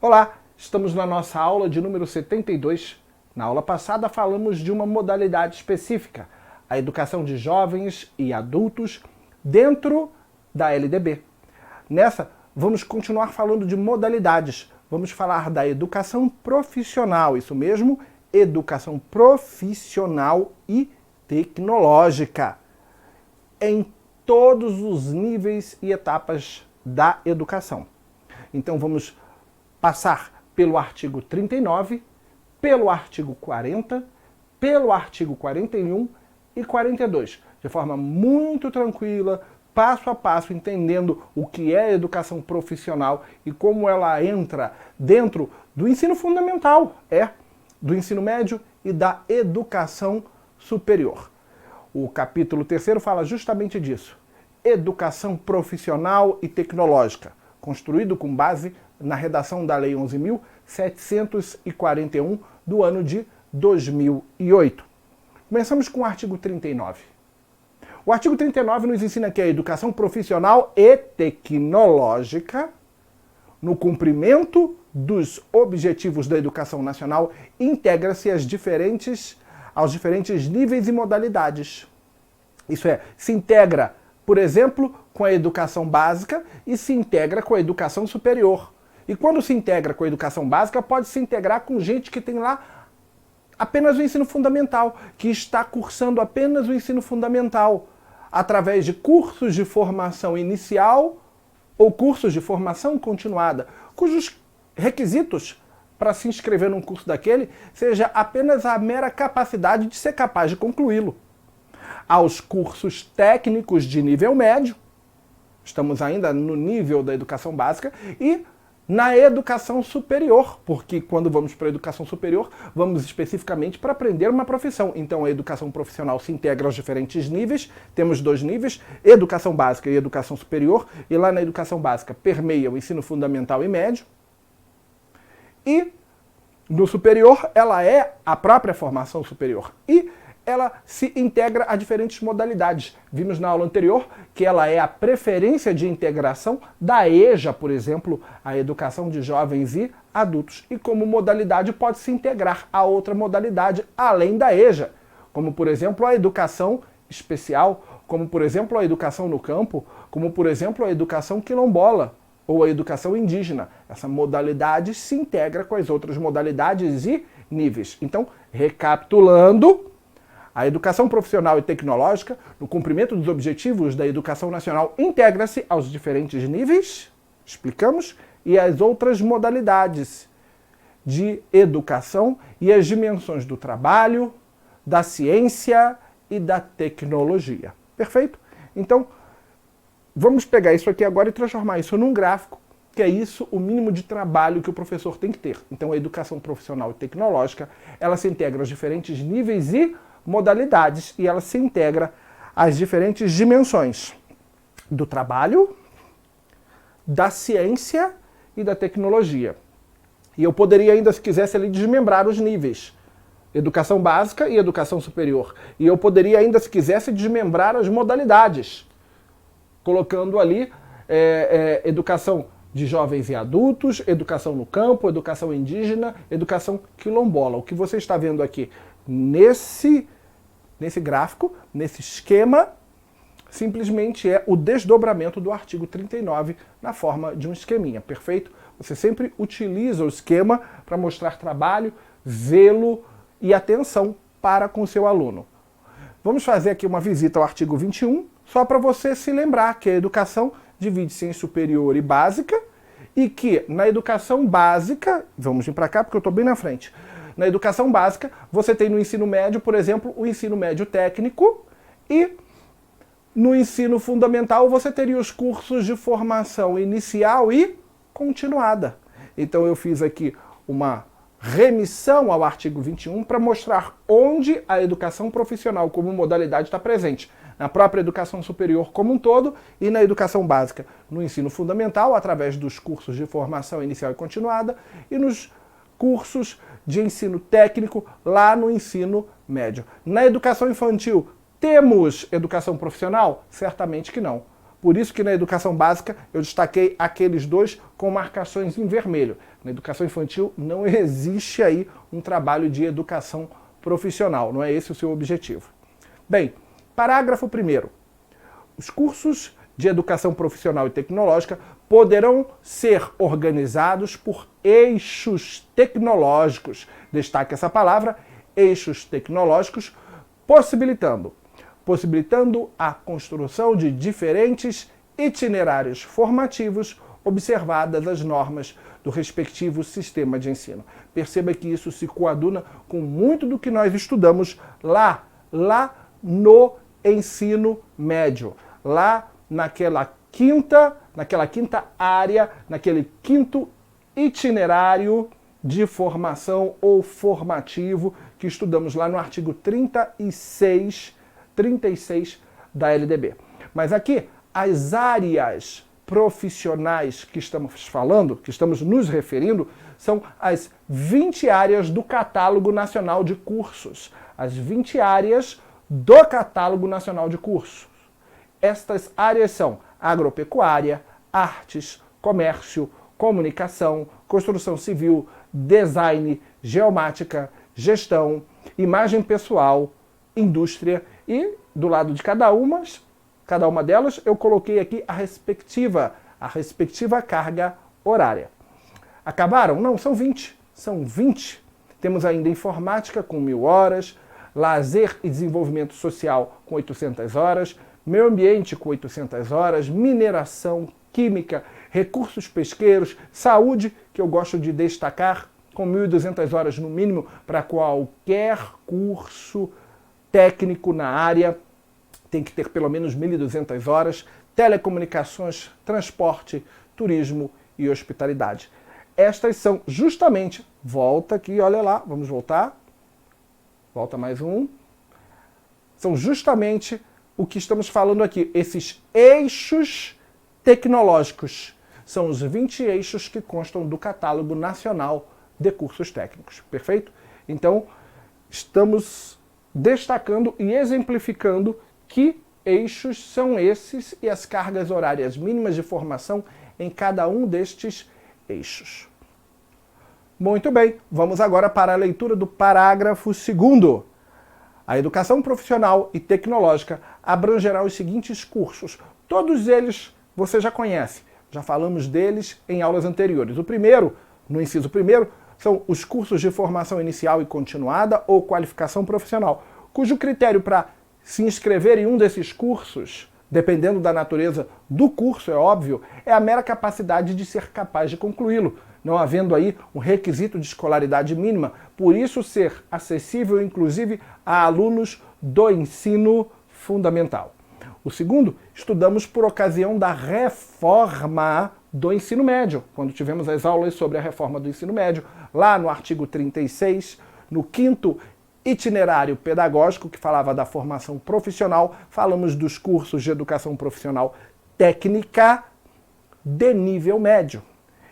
Olá, estamos na nossa aula de número 72. Na aula passada falamos de uma modalidade específica, a educação de jovens e adultos dentro da LDB. Nessa, vamos continuar falando de modalidades. Vamos falar da educação profissional, isso mesmo, educação profissional e tecnológica, em todos os níveis e etapas da educação. Então vamos passar pelo artigo 39, pelo artigo 40, pelo artigo 41 e 42, de forma muito tranquila, passo a passo, entendendo o que é educação profissional e como ela entra dentro do ensino fundamental, do ensino médio e da educação superior. O capítulo 3º fala justamente disso. Educação profissional e tecnológica, construído com base na redação da Lei 11.741 do ano de 2008. Começamos com o artigo 39. O artigo 39 nos ensina que a educação profissional e tecnológica, no cumprimento dos objetivos da educação nacional, integra-se aos diferentes níveis e modalidades. Isso é, se integra, por exemplo, com a educação básica e se integra com a educação superior. E quando se integra com a educação básica, pode se integrar com gente que tem lá apenas o ensino fundamental, que está cursando apenas o ensino fundamental, através de cursos de formação inicial ou cursos de formação continuada, cujos requisitos para se inscrever num curso daquele seja apenas a mera capacidade de ser capaz de concluí-lo. Aos cursos técnicos de nível médio, estamos ainda no nível da educação básica, e na educação superior, porque quando vamos para a educação superior, vamos especificamente para aprender uma profissão. Então a educação profissional se integra aos diferentes níveis, temos 2 níveis, educação básica e educação superior, e lá na educação básica permeia o ensino fundamental e médio, e no superior ela é a própria formação superior, e ela se integra a diferentes modalidades. Vimos na aula anterior que ela é a preferência de integração da EJA, por exemplo, a educação de jovens e adultos. E como modalidade pode se integrar a outra modalidade além da EJA, como por exemplo a educação especial, como por exemplo a educação no campo, como por exemplo a educação quilombola ou a educação indígena. Essa modalidade se integra com as outras modalidades e níveis. Então, recapitulando, a educação profissional e tecnológica, no cumprimento dos objetivos da educação nacional, integra-se aos diferentes níveis, explicamos, e às outras modalidades de educação e as dimensões do trabalho, da ciência e da tecnologia. Perfeito? Então, vamos pegar isso aqui agora e transformar isso num gráfico, que é isso o mínimo de trabalho que o professor tem que ter. Então, a educação profissional e tecnológica, ela se integra aos diferentes níveis e modalidades, e ela se integra às diferentes dimensões do trabalho, da ciência e da tecnologia. E eu poderia ainda, se quisesse, ali desmembrar os níveis. Educação básica e educação superior. E eu poderia ainda, se quisesse, desmembrar as modalidades, colocando ali educação de jovens e adultos, educação no campo, educação indígena, educação quilombola. O que você está vendo aqui nesse gráfico, nesse esquema, simplesmente é o desdobramento do artigo 39 na forma de um esqueminha, perfeito? Você sempre utiliza o esquema para mostrar trabalho, zelo e atenção para com o seu aluno. Vamos fazer aqui uma visita ao artigo 21, só para você se lembrar que a educação divide-se em superior e básica, e que na educação básica, vamos vir para cá porque eu estou bem na frente, na educação básica, você tem no ensino médio, por exemplo, o ensino médio técnico, e no ensino fundamental você teria os cursos de formação inicial e continuada. Então eu fiz aqui uma remissão ao artigo 21 para mostrar onde a educação profissional como modalidade está presente. Na própria educação superior como um todo e na educação básica. No ensino fundamental, através dos cursos de formação inicial e continuada, e nos cursos de ensino técnico lá no ensino médio. Na educação infantil, temos educação profissional? Certamente que não. Por isso que na educação básica eu destaquei aqueles dois com marcações em vermelho. Na educação infantil não existe aí um trabalho de educação profissional, não é esse o seu objetivo. Bem, parágrafo 1º. Os cursos de educação profissional e tecnológica poderão ser organizados por eixos tecnológicos. Destaque essa palavra, eixos tecnológicos, possibilitando a construção de diferentes itinerários formativos, observadas as normas do respectivo sistema de ensino. Perceba que isso se coaduna com muito do que nós estudamos lá no ensino médio, lá naquela quinta área, naquele quinto itinerário de formação ou formativo que estudamos lá no artigo 36 da LDB. Mas aqui, as áreas profissionais que estamos falando, que estamos nos referindo, são as 20 áreas do Catálogo Nacional de Cursos. As 20 áreas do Catálogo Nacional de Cursos. Estas áreas são agropecuária, artes, comércio, comunicação, construção civil, design, geomática, gestão, imagem pessoal, indústria e do lado de cada uma delas eu coloquei aqui a respectiva carga horária. Acabaram? Não, são 20. São 20. Temos ainda informática com 1000 horas, lazer e desenvolvimento social com 800 horas, meio ambiente com 800 horas, mineração, química, recursos pesqueiros, saúde, que eu gosto de destacar, com 1.200 horas no mínimo para qualquer curso técnico na área, tem que ter pelo menos 1.200 horas, telecomunicações, transporte, turismo e hospitalidade. Estas são justamente, volta aqui, olha lá, vamos voltar, volta mais um, são justamente o que estamos falando aqui, esses eixos tecnológicos, são os 20 eixos que constam do Catálogo Nacional de Cursos Técnicos, perfeito? Então, estamos destacando e exemplificando que eixos são esses e as cargas horárias mínimas de formação em cada um destes eixos. Muito bem, vamos agora para a leitura do parágrafo 2º. A educação profissional e tecnológica abrangerá os seguintes cursos. Todos eles você já conhece, já falamos deles em aulas anteriores. O primeiro, no inciso 1º, são os cursos de formação inicial e continuada ou qualificação profissional, cujo critério para se inscrever em um desses cursos, dependendo da natureza do curso, é óbvio, é a mera capacidade de ser capaz de concluí-lo, não havendo aí um requisito de escolaridade mínima, por isso ser acessível, inclusive, a alunos do ensino fundamental. O segundo, estudamos por ocasião da reforma do ensino médio, quando tivemos as aulas sobre a reforma do ensino médio, lá no artigo 36, no 5º itinerário pedagógico, que falava da formação profissional, falamos dos cursos de educação profissional técnica de nível médio.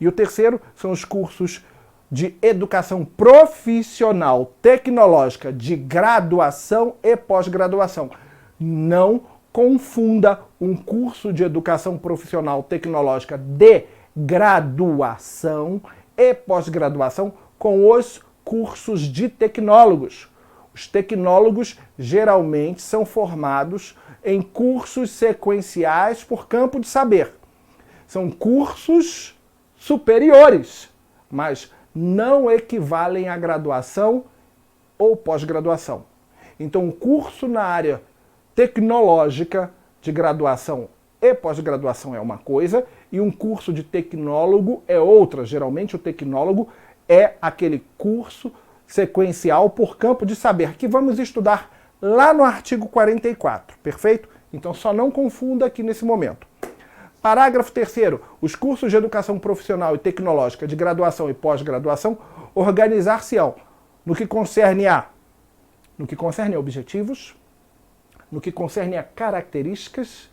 E o terceiro são os cursos de educação profissional tecnológica de graduação e pós-graduação. Não confunda um curso de educação profissional tecnológica de graduação e pós-graduação com os cursos de tecnólogos. Os tecnólogos geralmente são formados em cursos sequenciais por campo de saber. São cursos superiores, mas não equivalem à graduação ou pós-graduação. Então, um curso na área tecnológica de graduação e pós-graduação é uma coisa, e um curso de tecnólogo é outra. Geralmente, o tecnólogo é aquele curso sequencial por campo de saber, que vamos estudar lá no artigo 44, perfeito? Então, só não confunda aqui nesse momento. Parágrafo 3º. Os cursos de educação profissional e tecnológica de graduação e pós-graduação organizar-se-ão no que concerne a objetivos, no que concerne a características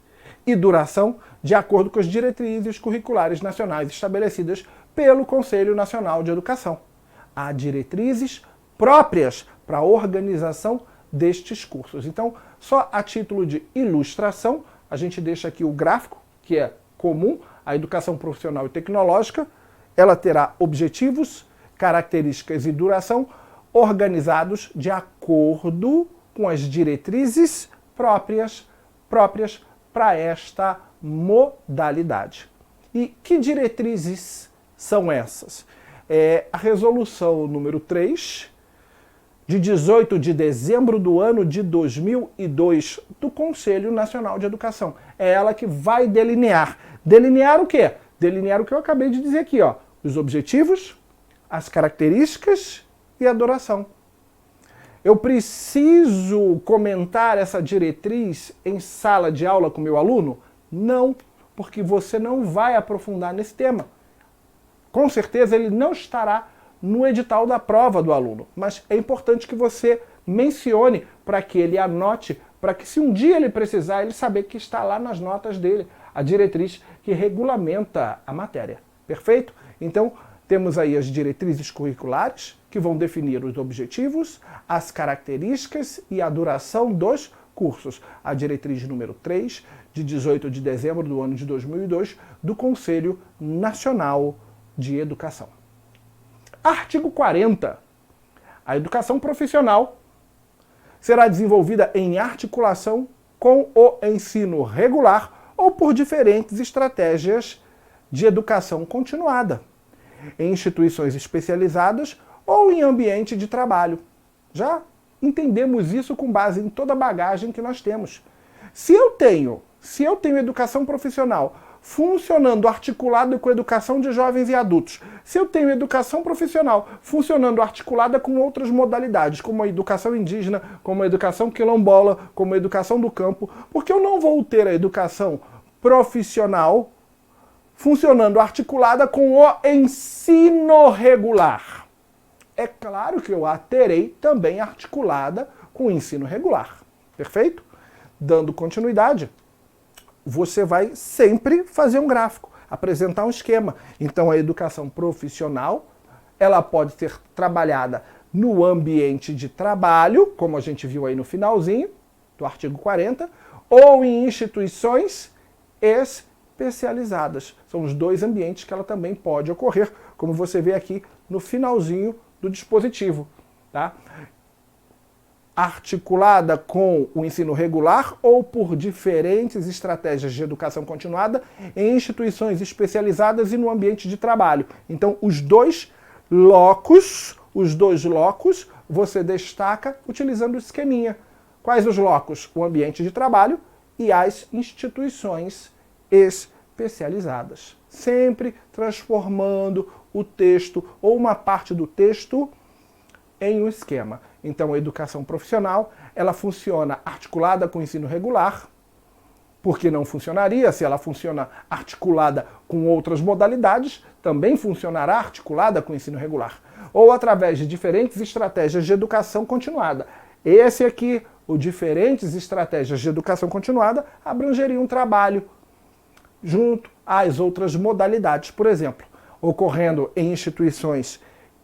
e duração, de acordo com as diretrizes curriculares nacionais estabelecidas pelo Conselho Nacional de Educação. Há diretrizes próprias para a organização destes cursos. Então, só a título de ilustração, a gente deixa aqui o gráfico, que é comum, a educação profissional e tecnológica. Ela terá objetivos, características e duração organizados de acordo com as diretrizes próprias para esta modalidade. E que diretrizes são essas? A resolução número 3, de 18 de dezembro do ano de 2002, do Conselho Nacional de Educação. É ela que vai delinear. Delinear o quê? Delinear o que eu acabei de dizer aqui, ó. Os objetivos, as características e a duração. Eu preciso comentar essa diretriz em sala de aula com meu aluno? Não, porque você não vai aprofundar nesse tema. Com certeza ele não estará no edital da prova do aluno, mas é importante que você mencione para que ele anote, para que se um dia ele precisar, ele saber que está lá nas notas dele, a diretriz que regulamenta a matéria. Perfeito? Então, temos aí as diretrizes curriculares, que vão definir os objetivos, as características e a duração dos cursos. A diretriz número 3, de 18 de dezembro do ano de 2002, do Conselho Nacional de Educação. Artigo 40. A educação profissional será desenvolvida em articulação com o ensino regular ou por diferentes estratégias de educação continuada, em instituições especializadas ou em ambiente de trabalho. Já entendemos isso com base em toda a bagagem que nós temos. Se eu tenho educação profissional funcionando articulado com a educação de jovens e adultos, se eu tenho educação profissional funcionando articulada com outras modalidades, como a educação indígena, como a educação quilombola, como a educação do campo, porque eu não vou ter a educação profissional funcionando articulada com o ensino regular? É claro que eu a terei também articulada com o ensino regular. Perfeito? Dando continuidade, você vai sempre fazer um gráfico, apresentar um esquema. Então a educação profissional, ela pode ser trabalhada no ambiente de trabalho, como a gente viu aí no finalzinho do artigo 40, ou em instituições especializadas. São os dois ambientes que ela também pode ocorrer, como você vê aqui no finalzinho do dispositivo, tá? Articulada com o ensino regular ou por diferentes estratégias de educação continuada em instituições especializadas e no ambiente de trabalho. Então, os dois locos você destaca utilizando o esqueminha. Quais os locos? O ambiente de trabalho e as instituições especializadas. Sempre transformando o texto ou uma parte do texto em um esquema. Então, a educação profissional, ela funciona articulada com o ensino regular, porque não funcionaria se ela funciona articulada com outras modalidades, também funcionará articulada com o ensino regular, ou através de diferentes estratégias de educação continuada. Esse aqui, o diferentes estratégias de educação continuada, abrangeria um trabalho junto às outras modalidades, por exemplo, ocorrendo em instituições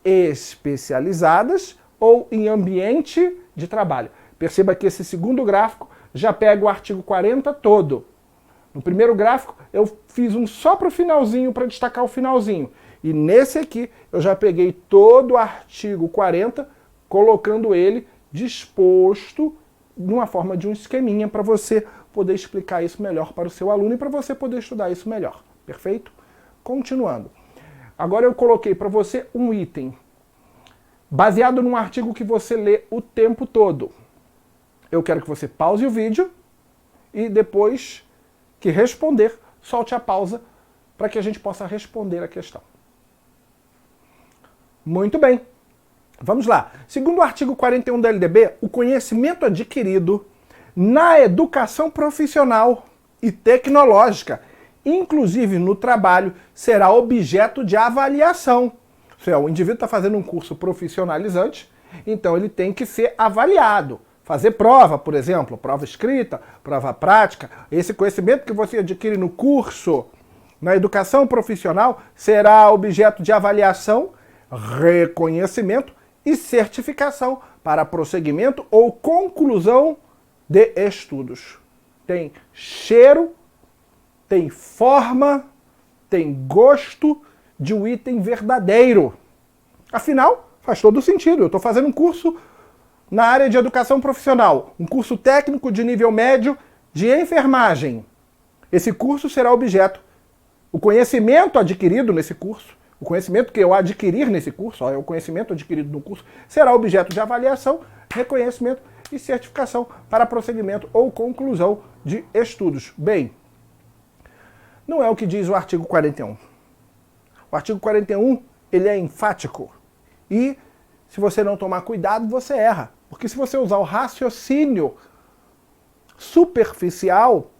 especializadas ou em ambiente de trabalho. Perceba que esse segundo gráfico já pega o artigo 40 todo. No primeiro gráfico eu fiz um só para o finalzinho, para destacar o finalzinho. E nesse aqui eu já peguei todo o artigo 40, colocando ele disposto numa forma de um esqueminha para você poder explicar isso melhor para o seu aluno e para você poder estudar isso melhor. Perfeito? Continuando. Agora eu coloquei para você um item baseado num artigo que você lê o tempo todo. Eu quero que você pause o vídeo e depois que responder, solte a pausa para que a gente possa responder a questão. Muito bem. Vamos lá. Segundo o artigo 41 da LDB, o conhecimento adquirido na educação profissional e tecnológica, inclusive no trabalho, será objeto de avaliação. O indivíduo está fazendo um curso profissionalizante, então ele tem que ser avaliado. Fazer prova, por exemplo, prova escrita, prova prática. Esse conhecimento que você adquire no curso, na educação profissional, será objeto de avaliação, reconhecimento e certificação para prosseguimento ou conclusão de estudos. tem cheiro, tem forma, tem gosto de um item verdadeiro. Afinal, faz todo sentido. Eu estou fazendo um curso na área de educação profissional, um curso técnico de nível médio de enfermagem. Esse curso será objeto, o conhecimento adquirido nesse curso, o conhecimento que eu adquirir nesse curso, o conhecimento adquirido no curso, será objeto de avaliação, reconhecimento e certificação para prosseguimento ou conclusão de estudos. Bem, não é o que diz o artigo 41. O artigo 41, ele é enfático. E, se você não tomar cuidado, você erra. Porque se você usar o raciocínio superficial,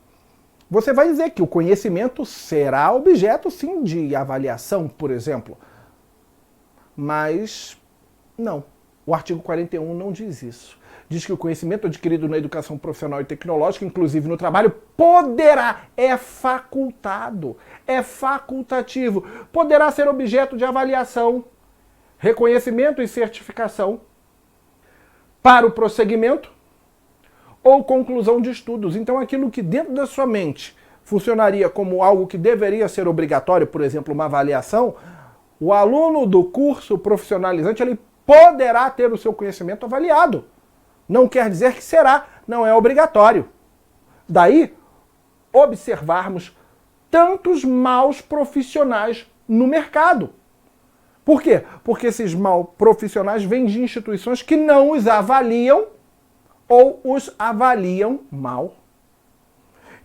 você vai dizer que o conhecimento será objeto, sim, de avaliação, por exemplo. Mas, não. O artigo 41 não diz isso. Diz que o conhecimento adquirido na educação profissional e tecnológica, inclusive no trabalho, poderá, é facultado, é facultativo, poderá ser objeto de avaliação, reconhecimento e certificação para o prosseguimento ou conclusão de estudos. Então aquilo que dentro da sua mente funcionaria como algo que deveria ser obrigatório, por exemplo, uma avaliação, o aluno do curso profissionalizante ele poderá ter o seu conhecimento avaliado. Não quer dizer que será, não é obrigatório. Daí, observarmos tantos maus profissionais no mercado. Por quê? Porque esses maus profissionais vêm de instituições que não os avaliam ou os avaliam mal.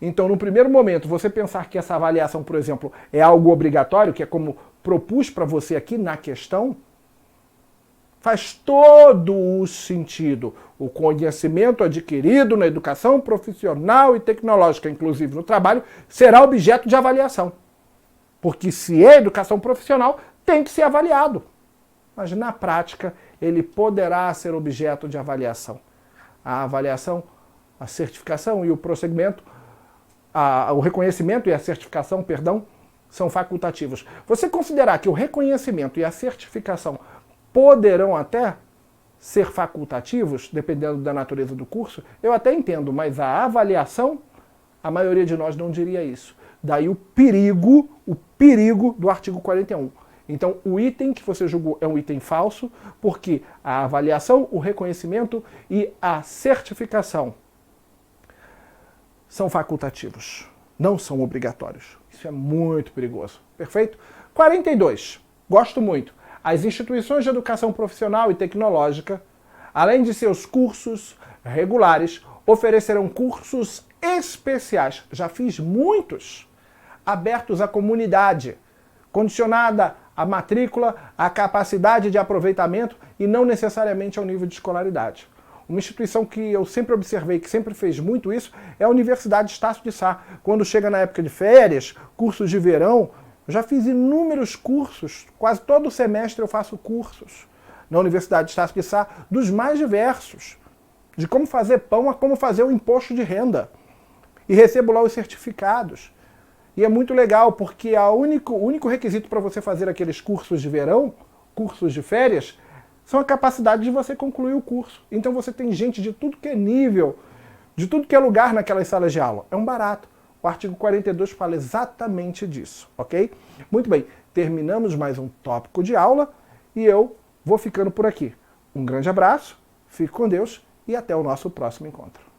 Então, no primeiro momento, você pensar que essa avaliação, por exemplo, é algo obrigatório, que é como propus para você aqui na questão, faz todo o sentido. O conhecimento adquirido na educação profissional e tecnológica, inclusive no trabalho, será objeto de avaliação. Porque se é educação profissional, tem que ser avaliado. Mas na prática, ele poderá ser objeto de avaliação. A avaliação, a certificação e o prosseguimento, o reconhecimento e a certificação, perdão, são facultativos. Você considerar que o reconhecimento e a certificação poderão até ser facultativos, dependendo da natureza do curso, eu até entendo, mas a avaliação, a maioria de nós não diria isso. Daí o perigo do artigo 41. Então, o item que você julgou é um item falso, porque a avaliação, o reconhecimento e a certificação são facultativos, não são obrigatórios. Isso é muito perigoso. Perfeito? 42. Gosto muito. As instituições de educação profissional e tecnológica, além de seus cursos regulares, oferecerão cursos especiais. Já fiz muitos, abertos à comunidade, condicionada à matrícula, à capacidade de aproveitamento e não necessariamente ao nível de escolaridade. Uma instituição que eu sempre observei, que sempre fez muito isso, é a Universidade Estácio de Sá. Quando chega na época de férias, cursos de verão, eu já fiz inúmeros cursos, quase todo semestre eu faço cursos na Universidade Estácio de Sá, dos mais diversos, de como fazer pão a como fazer o imposto de renda. E recebo lá os certificados. E é muito legal, porque o único requisito para você fazer aqueles cursos de verão, cursos de férias, são a capacidade de você concluir o curso. Então você tem gente de tudo que é nível, de tudo que é lugar naquelas salas de aula. É um barato. O artigo 42 fala exatamente disso, ok? Muito bem, terminamos mais um tópico de aula e eu vou ficando por aqui. Um grande abraço, fique com Deus e até o nosso próximo encontro.